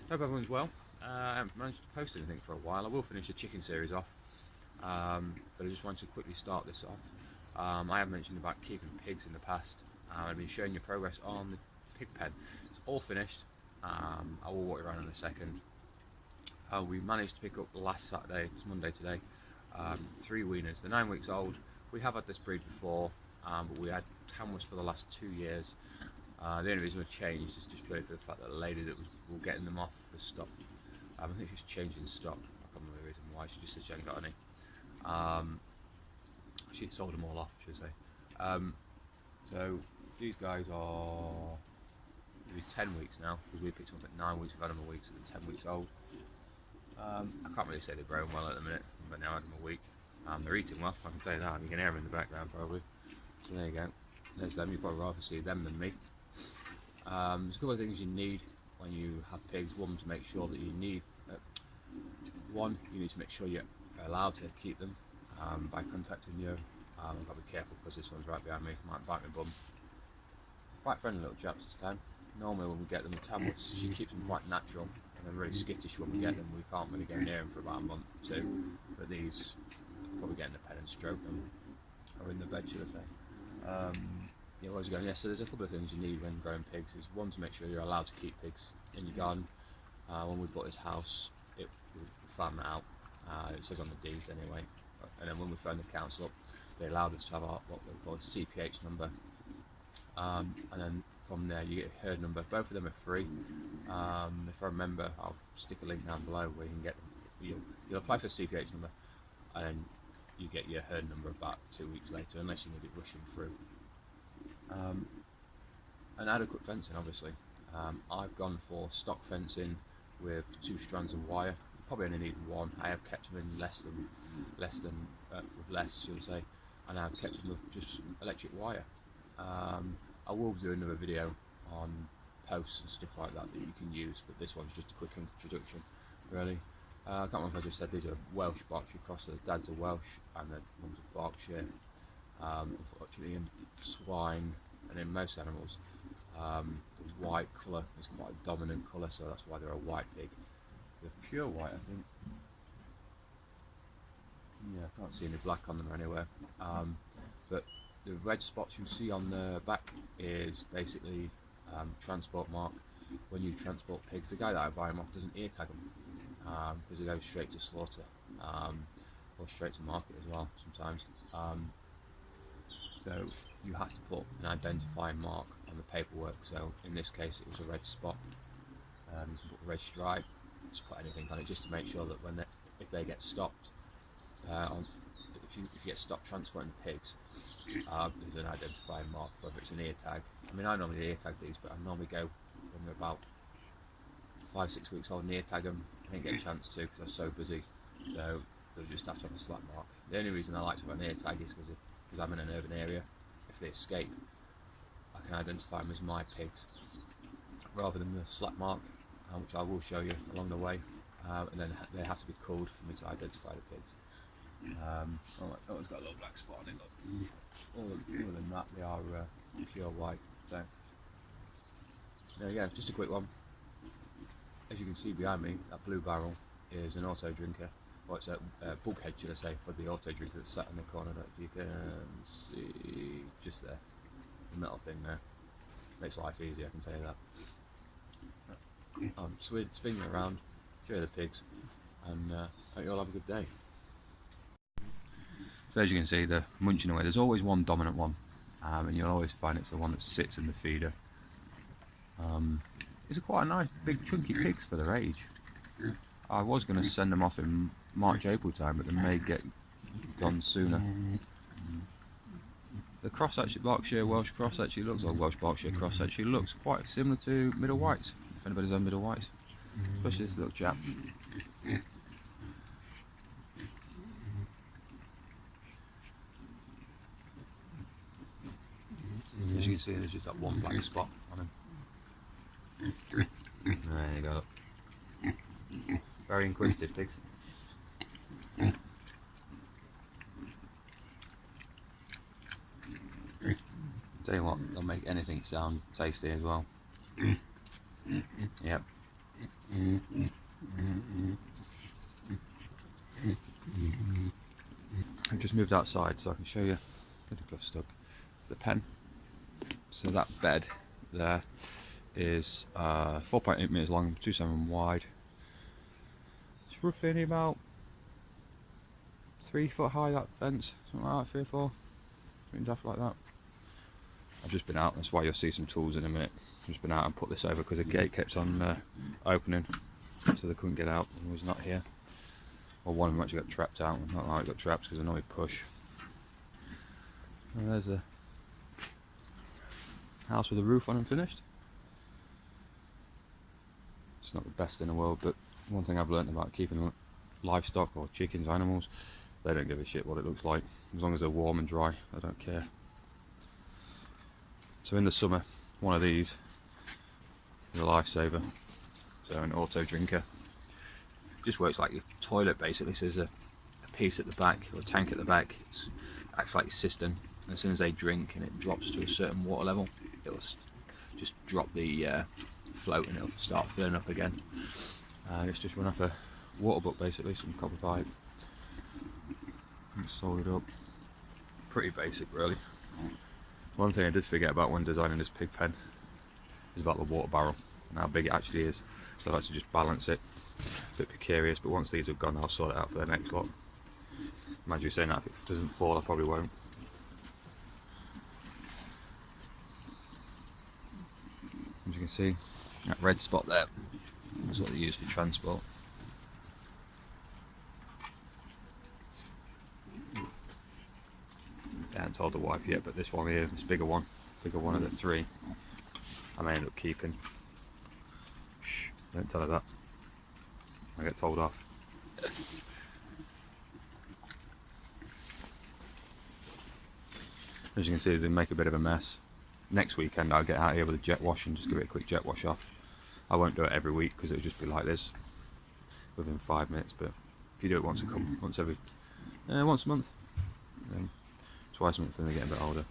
Hope everyone's well. I haven't managed to post anything for a while. I will finish the chicken series off, but I just wanted to quickly start this off. I have mentioned about keeping pigs in the past. I've been showing you progress on the pig pen. It's all finished. I will walk you around in a second. We managed to pick up last Saturday, it's Monday today, 3 weaners. They're 9 weeks old. We have had this breed before, but we had Tamworths for the last 2 years. The only reason we've changed is just purely for the fact that the lady that was getting them off the stock, I think she's changing stock. I can't remember the reason why. She just said she hadn't got any. She sold them all off, should I say. So these guys are maybe 10 weeks now, because we picked them up at 9 weeks. We've had them a week, so they're 10 weeks old. I can't really say they're growing well at the minute, but now I've had them a week. They're eating well, I can tell you that. You can hear them in the background probably. So there you go. There's them. You'd probably rather see them than me. There's a couple of things you need when you have pigs. One, to make sure that you need to make sure you're allowed to keep them by contacting you. I've got to be careful because this one's right behind me, might bite my bum. Quite friendly little chaps this time. Normally when we get them in Tamworths, she keeps them quite natural, and they're really skittish when we get them. We can't really go near them for about a month or two, but these probably get in the pen and stroke them, or in the bed, should I say. Yeah, what was I going? Yeah, so there's a couple of things you need when growing pigs. Is one, to make sure you're allowed to keep pigs in your garden. When we bought this house, we found that out. It says on the deeds anyway. And then when we phoned the council up, they allowed us to have what we call a CPH number. And then from there you get a herd number. Both of them are free. If I remember, I'll stick a link down below where you can get them. You'll apply for a CPH number, and then you get your herd number about 2 weeks later, unless you need it rushing through. And adequate fencing, obviously. I've gone for stock fencing with 2 strands of wire. You probably only need 1. I have kept them in with less, should I say, and I've kept them with just electric wire. I will do another video on posts and stuff like that you can use, but this one's just a quick introduction, really. I can't remember if I just said these are Welsh Berkshire crosses. The dads are Welsh and the mums are Berkshire. Unfortunately, in swine and in most animals, the white colour is quite a dominant colour, so that's why they're a white pig. They're pure white, I think. Yeah, I can't see any black on them anywhere. But the red spots you see on the back is basically transport mark. When you transport pigs, the guy that I buy them off doesn't ear tag them because they go straight to slaughter or straight to market as well sometimes. So you have to put an identifying mark on the paperwork. So in this case, it was a red spot. You can put a red stripe. Just put anything on it, just to make sure that if they get stopped, if you get stopped transporting pigs, there's an identifying mark, whether it's an ear tag. I mean, I normally ear tag these, but I normally go when they're about 5-6 weeks old and ear tag them. I didn't get a chance to because I was so busy, so they'll just have to have a slap mark. The only reason I like to have an ear tag is because I'm in an urban area. If they escape, I can identify them as my pigs rather than the slap mark, which I will show you along the way. And then they have to be called for me to identify the pigs. That one's got a little black spot on it. Look. Other than that, they are pure white. So there you go, just a quick one. As you can see behind me, that blue barrel is an auto drinker. Well, it's a bulkhead, should I say, for the auto drinker that's sat in the corner. If you can see, just there, the metal thing there. Makes life easy, I can tell you that. Spinning around, show you the pigs, and hope you all have a good day. So as you can see, they're munching away. There's always one dominant one, and you'll always find it's the one that sits in the feeder. These are quite a nice, big, chunky pigs for their age. I was going to send them off in March, April time, but they may get gone sooner. The cross, actually, Berkshire Welsh cross actually looks, or Welsh Berkshire cross actually looks quite similar to middle whites. If anybody's had middle whites, especially this little chap. As you can see, there's just that one black spot on him. There you go. Very inquisitive pigs. Tell you what, they'll make anything sound tasty as well. Yep. I've just moved outside so I can show you the glove stuck. The pen. So that bed there is 4.8 meters long, 2.7 wide. It's roughly only about 3 foot high, that fence, something like that, 3 or 4, something daft like that. I've just been out, that's why you'll see some tools in a minute. I've just been out and put this over because the gate kept on opening, so they couldn't get out and was not here. Well, one of them actually got trapped out, not like it got trapped because I know we push. And there's a house with a roof on and finished. It's not the best in the world, but one thing I've learned about keeping livestock or chickens, animals, they don't give a shit what it looks like. As long as they're warm and dry, I don't care. So in the summer, one of these is a lifesaver. So an auto drinker. Just works like your toilet basically. So there's a piece at the back, or a tank at the back. It acts like your cistern. And as soon as they drink and it drops to a certain water level, it'll just drop the float and it'll start filling up again. It's just run off a water butt basically, some copper pipe. It's soldered up. Pretty basic really. One thing I did forget about when designing this pig pen is about the water barrel and how big it actually is. So I've had to just balance it. A bit precarious, but once these have gone I'll sort it out for the next lot. Imagine you saying that if it doesn't fall I probably won't. As you can see, that red spot there is what they use for transport. I haven't told the wife yet, but this one here, this bigger one of the 3, I may end up keeping. Shh, don't tell her that. I get told off. As you can see, they make a bit of a mess. Next weekend I'll get out here with a jet wash and just give it a quick jet wash off. I won't do it every week because it'll just be like this within 5 minutes, but if you do it once a month, then twice a month when they get a bit older.